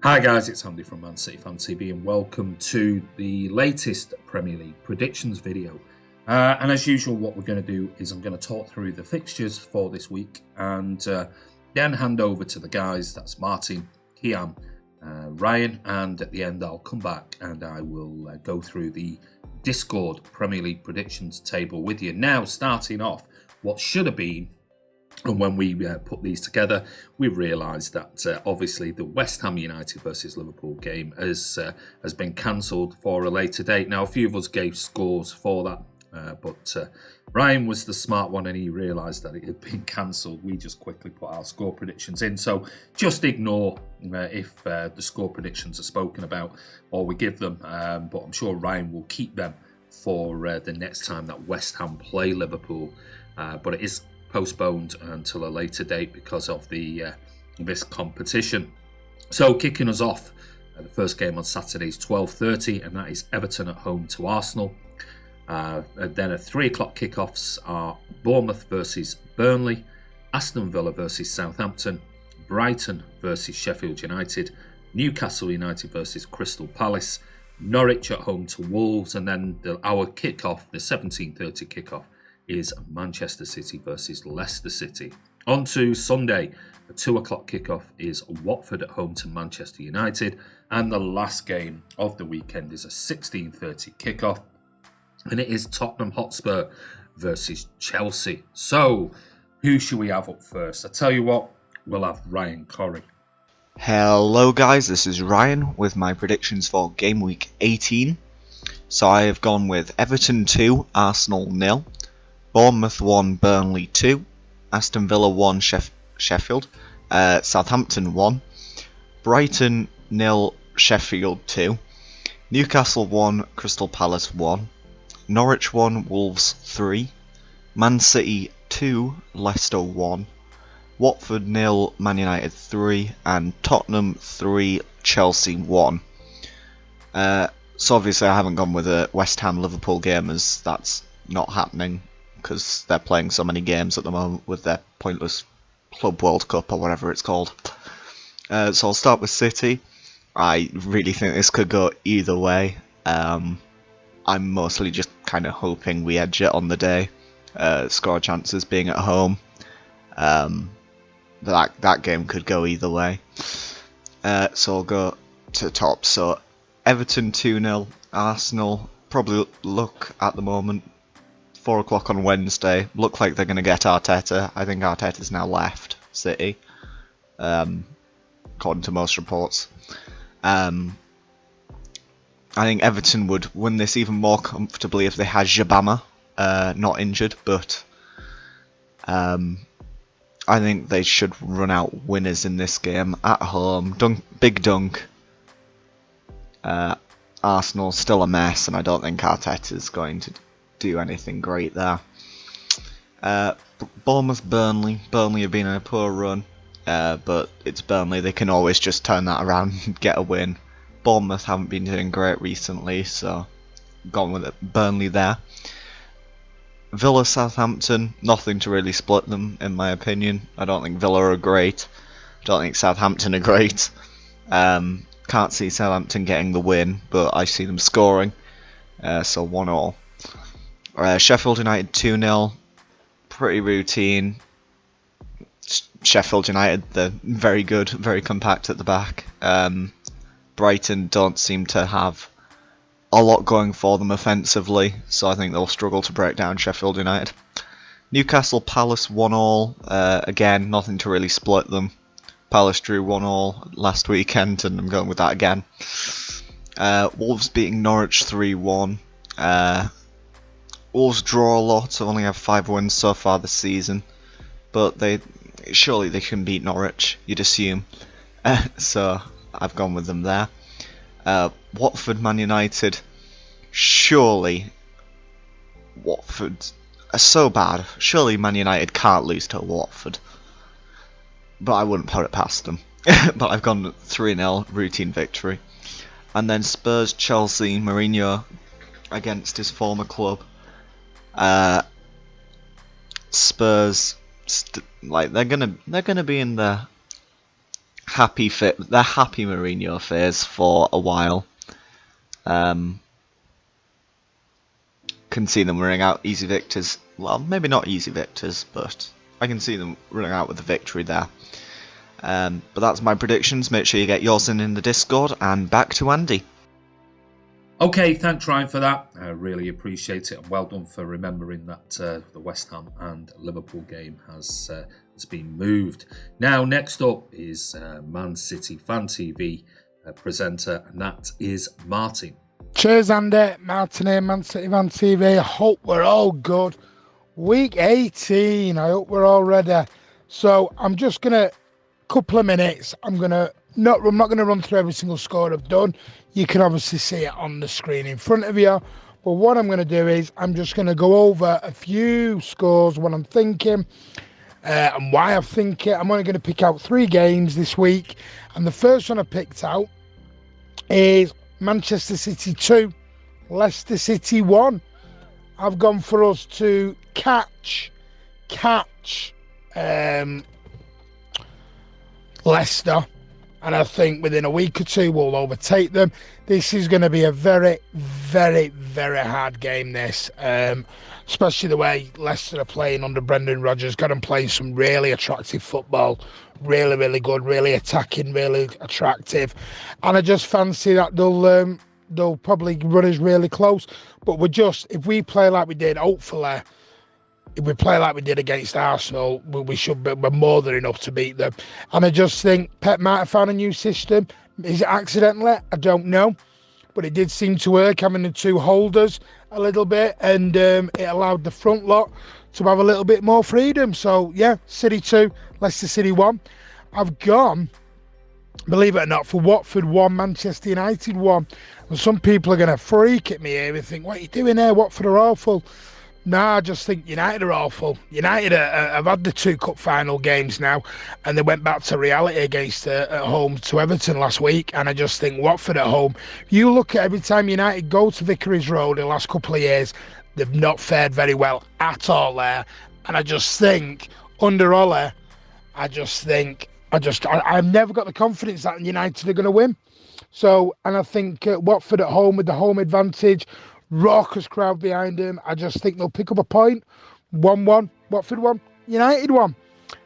Hi guys, it's Andy from Man City Fan TV and welcome to the latest Premier League predictions video. And as usual, what we're going to do is I'm going to talk through the fixtures for this week and then hand over to the guys, that's Martin, Kiam, Ryan, and at the end I'll come back and I will go through the Discord Premier League predictions table with you. Now, starting off, what should have been, and when we put these together, we realised that obviously the West Ham United versus Liverpool game has been cancelled for a later date. Now, a few of us gave scores for that, but Ryan was the smart one and he realised that it had been cancelled. We just quickly put our score predictions in. So just ignore if the score predictions are spoken about or we give them, but I'm sure Ryan will keep them for the next time that West Ham play Liverpool. But it is postponed until a later date because of the this competition. So kicking us off, the first game on Saturday is 12:30 and that is Everton at home to Arsenal. And then at 3 o'clock kickoffs are Bournemouth versus Burnley, Aston Villa versus Southampton, Brighton versus Sheffield United, Newcastle United versus Crystal Palace, Norwich at home to Wolves, and then our kickoff, the 17:30 kickoff, is Manchester City versus Leicester City. On to Sunday, a 2 o'clock kickoff is Watford at home to Manchester United, and the last game of the weekend is a 16:30 kickoff, and it is Tottenham Hotspur versus Chelsea. So, who should we have up first? I tell you what, we'll have Ryan Corrie. Hello guys, this is Ryan with my predictions for game week 18. So I have gone with Everton 2, Arsenal 0. Bournemouth 1, Burnley 2, Aston Villa 1, Sheffield, Southampton 1, Brighton 0, Sheffield 2, Newcastle 1, Crystal Palace 1, Norwich 1, Wolves 3, Man City 2, Leicester 1, Watford 0, Man United 3, and Tottenham 3, Chelsea 1. So obviously I haven't gone with a West Ham Liverpool game as that's not happening, because they're playing so many games at the moment with their pointless Club World Cup or whatever it's called. So I'll start with City. I really think this could go either way. I'm mostly just kind of hoping we edge it on the day. Score chances being at home. That game could go either way. So I'll go to the top. So Everton 2-0, Arsenal probably look at the moment 4 o'clock on Wednesday. Look like they're going to get Arteta. I think Arteta's now left City, according to most reports. I think Everton would win this even more comfortably if they had Jabama not injured, but I think they should run out winners in this game at home. Big Dunk. Arsenal still a mess, and I don't think Arteta's going to do anything great there. Bournemouth, Burnley. Burnley have been in a poor run, but it's Burnley. They can always just turn that around and get a win. Bournemouth haven't been doing great recently, so gone with it. Burnley there. Villa, Southampton. Nothing to really split them, in my opinion. I don't think Villa are great. I don't think Southampton are great. Can't see Southampton getting the win, but I see them scoring. So 1-1. Sheffield United 2-0, pretty routine. Sheffield United, they're very good, very compact at the back. Brighton don't seem to have a lot going for them offensively, so I think they'll struggle to break down Sheffield United. Newcastle Palace 1-1, again, nothing to really split them. Palace drew 1-1 last weekend, and I'm going with that again. Wolves beating Norwich 3-1. Wolves draw a lot, so only have 5 wins so far this season, but surely they can beat Norwich, you'd assume. So I've gone with them there. Watford, Man United. Surely Watford are so bad. Surely Man United can't lose to Watford, but I wouldn't put it past them. But I've gone 3-0 routine victory. And then Spurs, Chelsea. Mourinho against his former club. Spurs, they're gonna be in the They're happy Mourinho phase for a while. Can see them running out easy victors. Well, maybe not easy victors, but I can see them running out with a victory there. But that's my predictions. Make sure you get yours in the Discord, and back to Andy. Okay, thanks Ryan for that. I really appreciate it, and well done for remembering that the West Ham and Liverpool game has been moved. Now, next up is Man City Fan TV presenter, and that is Martin. Cheers, Andy. Martin here, Man City Fan TV. I hope we're all good. Week 18. I hope we're all ready. So I'm just gonna couple of minutes. I'm not going to run through every single score I've done. You can obviously see it on the screen in front of you. But what I'm going to do is I'm just going to go over a few scores, what I'm thinking, and why I think it. I'm only going to pick out 3 games this week. And the first one I picked out is Manchester City 2, Leicester City 1. I've gone for us to catch Leicester, and I think within a week or 2 we'll overtake them. This is going to be a very, very, very hard game, this, especially the way Leicester are playing under Brendan Rodgers. Got them playing some really attractive football, really, really good, really attacking, really attractive, and I just fancy that they'll probably run us really close. But if we play like we did, hopefully, if we play like we did against Arsenal, we're more than enough to beat them. And I just think Pep might have found a new system. Is it accidentally? I don't know. But it did seem to work, having the 2 holders a little bit, and it allowed the front lot to have a little bit more freedom. So, yeah, City 2, Leicester City 1. I've gone, believe it or not, for Watford 1, Manchester United 1. And some people are going to freak at me here and think, what are you doing there? Watford are awful. Nah, I just think United are awful. United have had the 2 cup final games now, and they went back to reality against at home to Everton last week. And I just think Watford at home, you look at every time United go to Vicarage Road in the last couple of years, they've not fared very well at all there. And I just think under Ole, I've never got the confidence that United are going to win. So, and I think Watford at home with the home advantage, raucous crowd behind him, I just think they'll pick up a point. 1-1, Watford 1, United 1.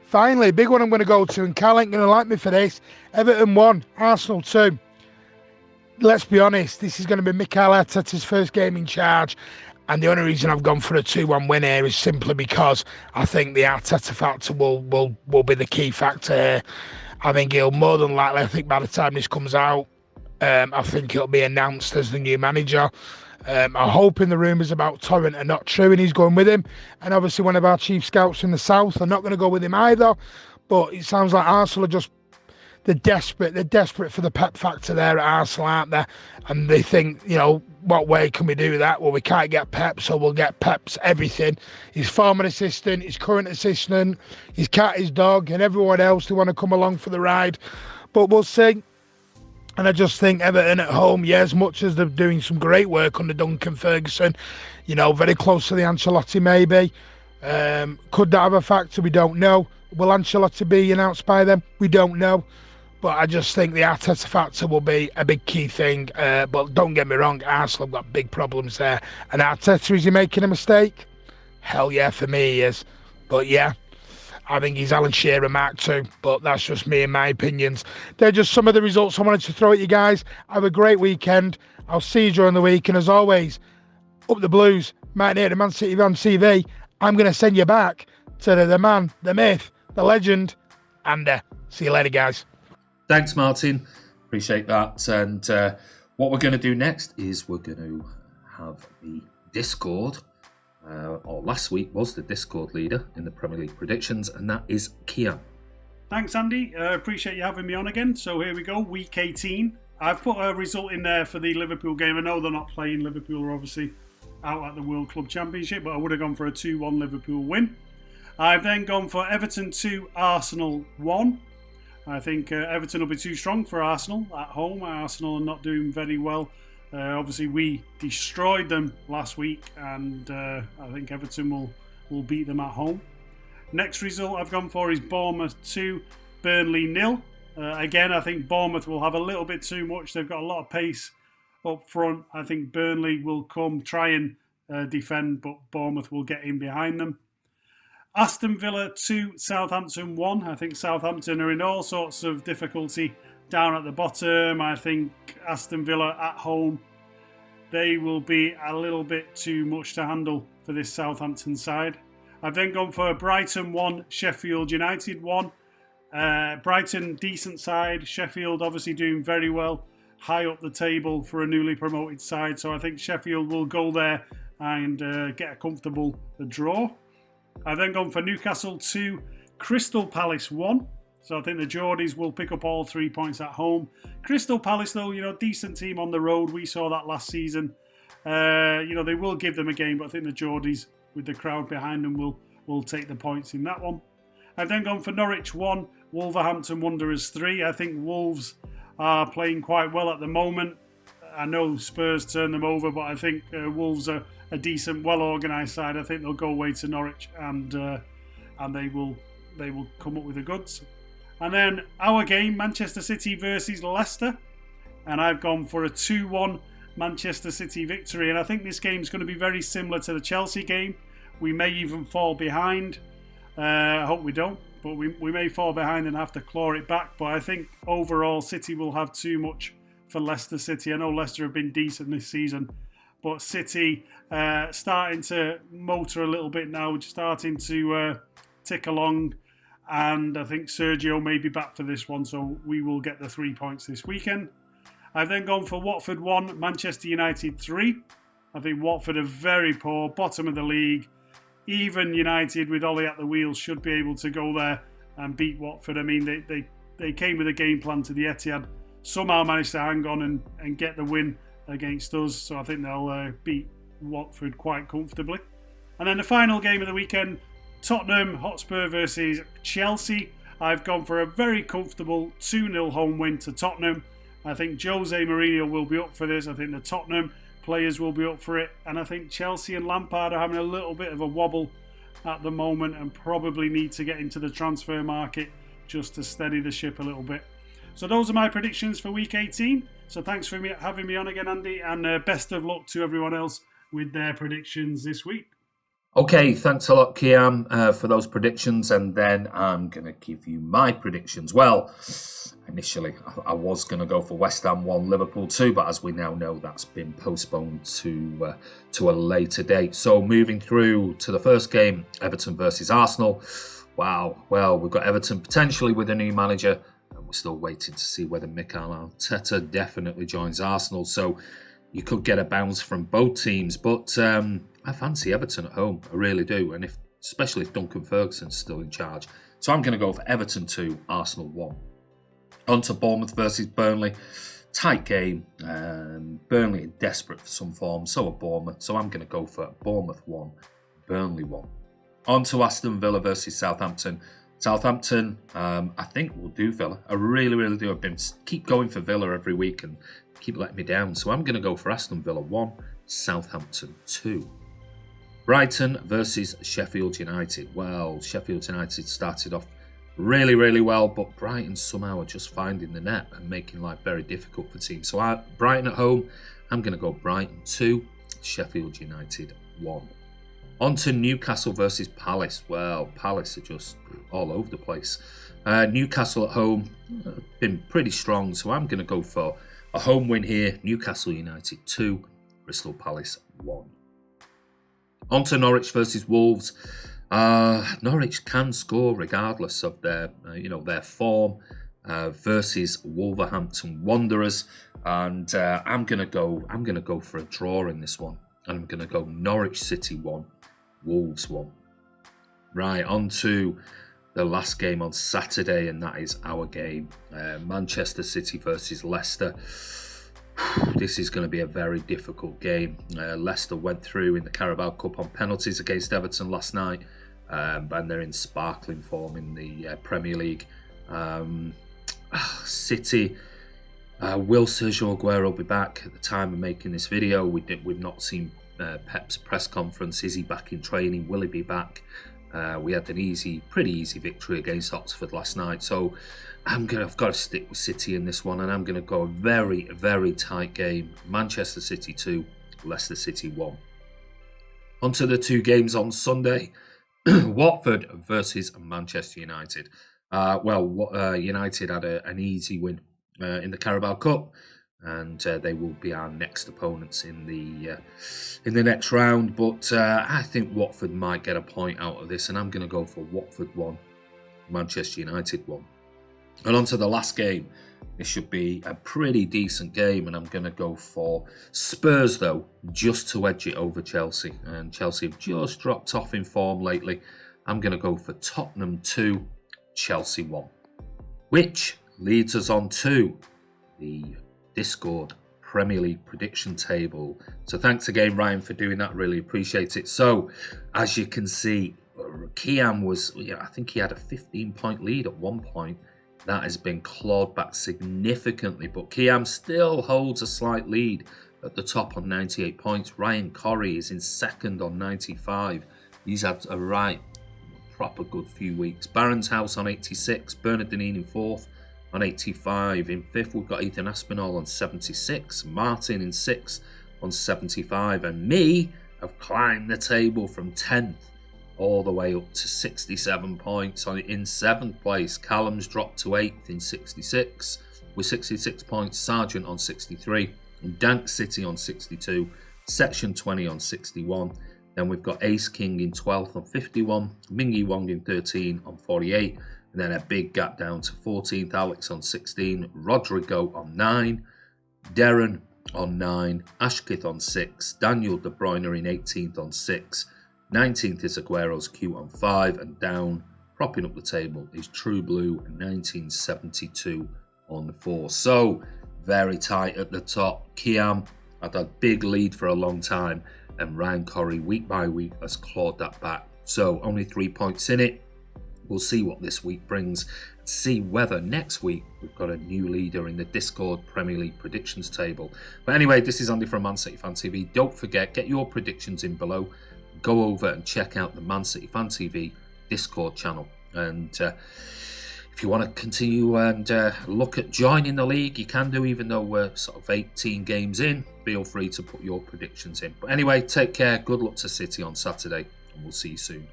Finally, big one I'm going to go to, and Carl ain't going to like me for this. Everton 1, Arsenal 2. Let's be honest, this is going to be Mikel Arteta's first game in charge, and the only reason I've gone for a 2-1 win here is simply because I think the Arteta factor will be the key factor here. I think he'll more than likely, I think by the time this comes out, I think he'll be announced as the new manager. I'm hoping the rumours about Torrent are not true and he's going with him. And obviously one of our chief scouts in the south are not going to go with him either. But it sounds like Arsenal are they're desperate for the Pep factor there at Arsenal, aren't they? And they think, what way can we do that? Well, we can't get Pep, so we'll get Pep's everything. His former assistant, his current assistant, his cat, his dog, and everyone else who want to come along for the ride. But we'll see. And I just think Everton at home, as much as they're doing some great work under Duncan Ferguson, very close to the Ancelotti maybe. Could that have a factor? We don't know. Will Ancelotti be announced by them? We don't know. But I just think the Arteta factor will be a big key thing. But don't get me wrong, Arsenal have got big problems there. And Arteta, is he making a mistake? Hell yeah, for me he is. But yeah, I think he's Alan Shearer Mark II, but that's just me and my opinions. They're just some of the results I wanted to throw at you guys. Have a great weekend. I'll see you during the week. And as always, up the Blues, Martin here at Man City Van TV. I'm going to send you back to the man, the myth, the legend, and see you later, guys. Thanks, Martin. Appreciate that. And what we're going to do next is we're going to have the Discord. Or last week was the Discord leader in the Premier League predictions, and that is Kiam. Thanks, Andy. Appreciate you having me on again. So here we go, week 18. I've put a result in there for the Liverpool game. I know they're not playing. Liverpool are obviously out at the World Club Championship, but I would have gone for a 2-1 Liverpool win. I've then gone for Everton 2, Arsenal 1. I think Everton will be too strong for Arsenal at home. Arsenal are not doing very well. Obviously, we destroyed them last week, and I think Everton will beat them at home. Next result I've gone for is Bournemouth 2, Burnley 0. Again, I think Bournemouth will have a little bit too much. They've got a lot of pace up front. I think Burnley will come try and defend, but Bournemouth will get in behind them. Aston Villa 2, Southampton 1. I think Southampton are in all sorts of difficulty down at the bottom. I think Aston Villa at home, they will be a little bit too much to handle for this Southampton side. I've then gone for Brighton 1, Sheffield United 1. Brighton, decent side. Sheffield obviously doing very well, high up the table for a newly promoted side. So I think Sheffield will go there and get a comfortable draw. I've then gone for Newcastle 2, Crystal Palace 1. So I think the Geordies will pick up all 3 points at home. Crystal Palace, though, decent team on the road. We saw that last season. They will give them a game, but I think the Geordies, with the crowd behind them, will take the points in that one. I've then gone for Norwich 1, Wolverhampton Wanderers 3. I think Wolves are playing quite well at the moment. I know Spurs turned them over, but I think Wolves are a decent, well-organised side. I think they'll go away to Norwich and they will come up with the goods. And then our game, Manchester City versus Leicester. And I've gone for a 2-1 Manchester City victory. And I think this game is going to be very similar to the Chelsea game. We may even fall behind. I hope we don't. But we may fall behind and have to claw it back. But I think overall City will have too much for Leicester City. I know Leicester have been decent this season. But City starting to motor a little bit now. Starting to tick along. And I think Sergio may be back for this one. So we will get the 3 points this weekend. I've then gone for Watford 1, Manchester United 3. I think Watford are very poor, bottom of the league. Even United, with Ollie at the wheel, should be able to go there and beat Watford. I mean, they came with a game plan to the Etihad, somehow managed to hang on and get the win against us. So I think they'll beat Watford quite comfortably. And then the final game of the weekend, Tottenham Hotspur versus Chelsea. I've gone for a very comfortable 2-0 home win to Tottenham. I think Jose Mourinho will be up for this. I think the Tottenham players will be up for it. And I think Chelsea and Lampard are having a little bit of a wobble at the moment and probably need to get into the transfer market just to steady the ship a little bit. So those are my predictions for Week 18. So thanks for having me on again, Andy. And best of luck to everyone else with their predictions this week. Okay, thanks a lot, Kiam, for those predictions. And then I'm going to give you my predictions. Well, initially, I was going to go for West Ham 1, Liverpool 2, but as we now know, that's been postponed to a later date. So moving through to the first game, Everton versus Arsenal. Wow, well, we've got Everton potentially with a new manager, and we're still waiting to see whether Mikel Arteta definitely joins Arsenal. So you could get a bounce from both teams, but I fancy Everton at home. I really do, and especially if Duncan Ferguson's still in charge. So I'm going to go for Everton 2, Arsenal 1. On to Bournemouth versus Burnley. Tight game. Burnley are desperate for some form. So are Bournemouth. So I'm going to go for Bournemouth 1, Burnley 1. On to Aston Villa versus Southampton. Southampton, I think will do Villa. I really, really do. I've been keep going for Villa every week and keep letting me down. So I'm going to go for Aston Villa 1, Southampton 2. Brighton versus Sheffield United. Well, Sheffield United started off really, really well, but Brighton somehow are just finding the net and making life very difficult for teams. So Brighton at home, I'm going to go Brighton 2, Sheffield United 1. On to Newcastle versus Palace. Well, Palace are just all over the place. Newcastle at home, been pretty strong, so I'm going to go for a home win here. Newcastle United 2, Crystal Palace 1. On to Norwich versus Wolves. Norwich can score regardless of their form versus Wolverhampton Wanderers, and I'm gonna go for a draw in this one. I'm gonna go Norwich City 1, Wolves 1. Right, on to the last game on Saturday, and that is our game, Manchester City versus Leicester. This is going to be a very difficult game. Leicester went through in the Carabao Cup on penalties against Everton last night, and they're in sparkling form in the Premier League. City, will Sergio Aguero be back at the time of making this video? We've not seen Pep's press conference. Is he back in training? Will he be back? We had an pretty easy victory against Oxford last night. So I've got to stick with City in this one, and I'm going to go a very, very tight game. Manchester City 2, Leicester City 1. On to the 2 games on Sunday. Watford versus Manchester United. United had an easy win in the Carabao Cup, and they will be our next opponents in the next round. But I think Watford might get a point out of this, and I'm going to go for Watford 1, Manchester United 1. And on to the last game. This should be a pretty decent game, and I'm going to go for Spurs, though, just to edge it over Chelsea. And Chelsea have just dropped off in form lately. I'm going to go for Tottenham 2, Chelsea 1. Which leads us on to the Discord Premier League prediction table. So thanks again, Ryan, for doing that. Really appreciate it. So, as you can see, Kiam I think he had a 15-point lead at one point. That has been clawed back significantly, but Kiam still holds a slight lead at the top on 98 points. Ryan Corrie is in second on 95. He's had a proper good few weeks. Baron's House on 86. Bernard Deneen in fourth on 85. In fifth, we've got Ethan Aspinall on 76. Martin in sixth on 75. And me have climbed the table from 10th all the way up to 67 points. In 7th place, Callum's dropped to 8th in 66 with 66 points. Sargent on 63, and Dank City on 62, Section 20 on 61. Then we've got Ace King in 12th on 51, Mingy Wong in 13 on 48, and then a big gap down to 14th, Alex on 16, Rodrigo on 9, Darren on 9, Ashkith on 6, Daniel De Bruyne in 18th on 6, 19th is Aguero's Q on 5, and down, propping up the table, is True Blue 1972 on 4. So, very tight at the top. Kiam had a big lead for a long time, and Ryan Corrie, week by week, has clawed that back. So, only 3 points in it. We'll see what this week brings, and see whether next week we've got a new leader in the Discord Premier League predictions table. But anyway, this is Andy from Man City Fan TV. Don't forget, get your predictions in below. Go over and check out the Man City Fan TV Discord channel. And if you want to continue and look at joining the league, you can do, even though we're sort of 18 games in. Feel free to put your predictions in. But anyway, take care. Good luck to City on Saturday, and we'll see you soon.